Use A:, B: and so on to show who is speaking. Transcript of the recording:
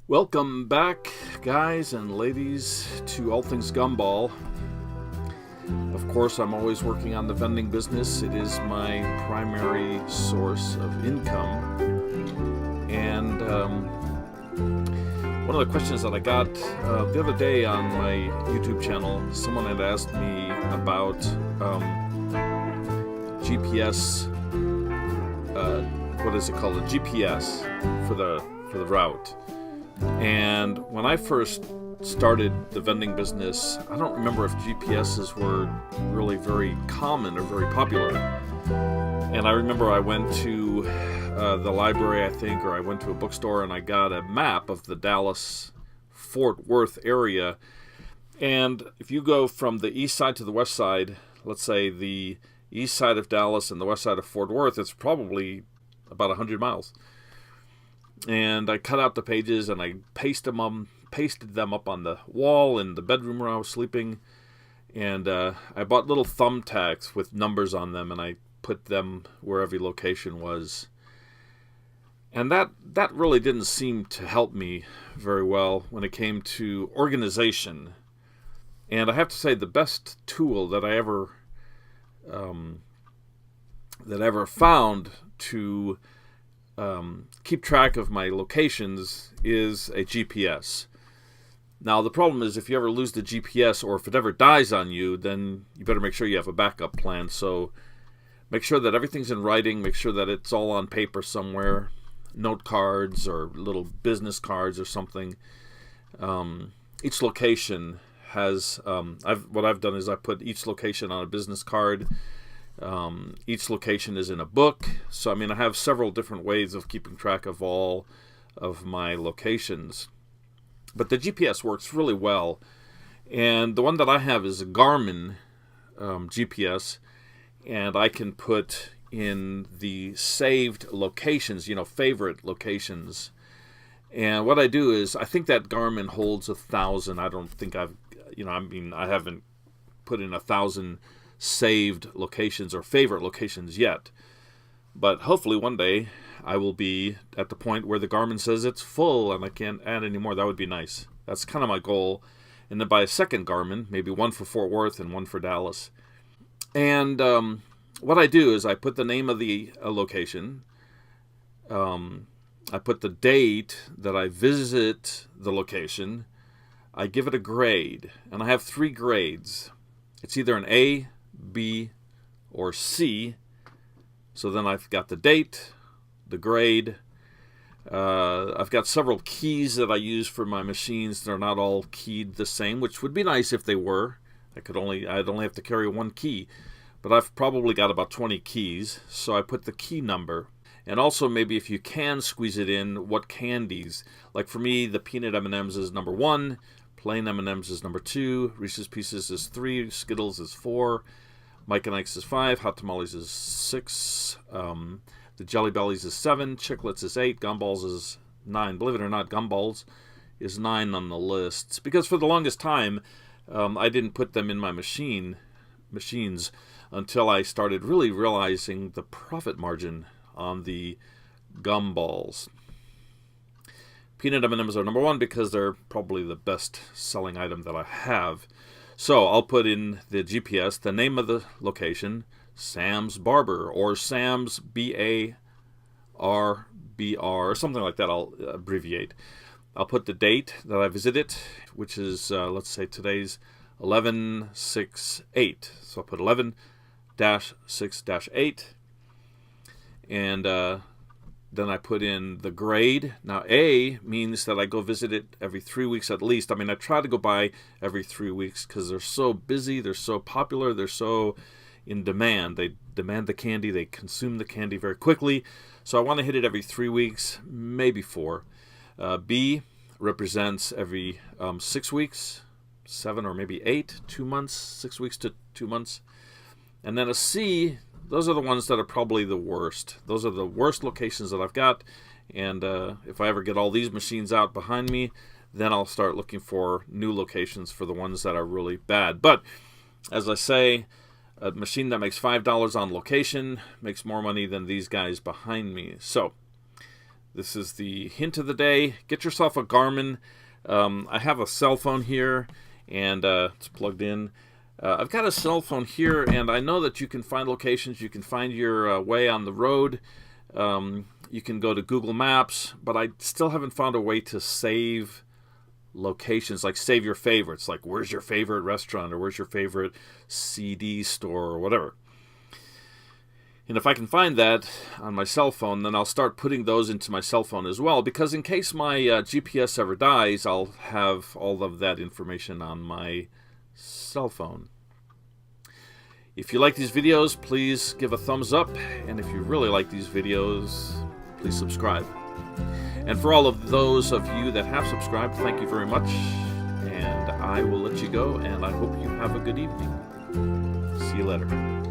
A: Welcome back, guys and ladies, to All Things Gumball. Of course, I'm always working on the vending business. It is my primary source of income. And one of the questions that I got the other day on my YouTube channel, someone had asked me about GPS. What is it called? A GPS for the route. And when I first started the vending business, I don't remember if GPSs were really very common or very popular. And I remember I went to the library, I think, or I went to a bookstore and I got a map of the Dallas-Fort Worth area. And if you go from the east side to the west side, let's say the east side of Dallas and the west side of Fort Worth, it's probably about 100 miles. And I cut out the pages and I pasted them up on the wall in the bedroom where I was sleeping. And I bought little thumbtacks with numbers on them, and I put them where every location was. And that really didn't seem to help me very well when it came to organization. And I have to say, the best tool that I ever found to keep track of my locations is a GPS. Now, the problem is if you ever lose the GPS or if it ever dies on you, then you better make sure you have a backup plan. So make sure that everything's in writing. Make sure that it's all on paper somewhere, note cards or little business cards or something. Each location has, what I've done is I put each location on a business card. Each location is in a book. So, I have several different ways of keeping track of all of my locations. But the GPS works really well. And the one that I have is a Garmin GPS. And I can put in the saved locations, favorite locations. And what I do is, I think that Garmin holds 1,000. I don't think I haven't put in 1,000 saved locations or favorite locations yet. But hopefully one day I will be at the point where the Garmin says it's full and I can't add any more. That would be nice. That's kind of my goal. And then buy a second Garmin, maybe one for Fort Worth and one for Dallas. And what I do is I put the name of the location. I put the date that I visit the location. I give it a grade. And I have 3 grades. It's either an A, B, or C. So then I've got the date, the grade. I've got several keys that I use for my machines. They're not all keyed the same, which would be nice if they were. I'd only have to carry one key. But I've probably got about 20 keys, so I put the key number. And also, maybe if you can squeeze it in, what candies. Like for me, the peanut M&Ms is number 1. Plain M&Ms is number 2. Reese's Pieces is 3. Skittles is 4. Mike and Ike's is 5. Hot Tamales is 6. The Jelly Bellies is 7. Chiclets is 8. Gumballs is 9. Believe it or not, Gumballs is 9 on the list. Because for the longest time, I didn't put them in my machines until I started really realizing the profit margin on the Gumballs. Peanut M&Ms are number 1 because they're probably the best selling item that I have. So I'll put in the GPS, the name of the location, Sam's Barber, or Sam's BARBR, or something like that. I'll abbreviate. I'll put the date that I visited, which is, let's say today's 11/6/8. So I'll put 11-6-8. And then I put in the grade. Now, A means that I go visit it every 3 weeks at least. I try to go by every 3 weeks because they're so busy, they're so popular, they're so in demand. They demand the candy, they consume the candy very quickly. So I want to hit it every 3 weeks, maybe 4. B represents every 6 weeks, 7 or maybe 8, 2 months, 6 weeks to 2 months. And then a C, those are the ones that are probably the worst. Those are the worst locations that I've got. And if I ever get all these machines out behind me, then I'll start looking for new locations for the ones that are really bad. But as I say, a machine that makes $5 on location makes more money than these guys behind me. So This is the hint of the day. Get yourself a Garmin. I have a cell phone here, and it's plugged in. I've got a cell phone here, and I know that you can find locations. You can find your way on the road. You can go to Google Maps, but I still haven't found a way to save locations, like save your favorites, like where's your favorite restaurant or where's your favorite CD store or whatever. And if I can find that on my cell phone, then I'll start putting those into my cell phone as well, because in case my GPS ever dies, I'll have all of that information on my cell phone. If you like these videos, please give a thumbs up, and if you really like these videos, please subscribe. And for all of those of you that have subscribed, thank you very much, and I will let you go, and I hope you have a good evening. See you later.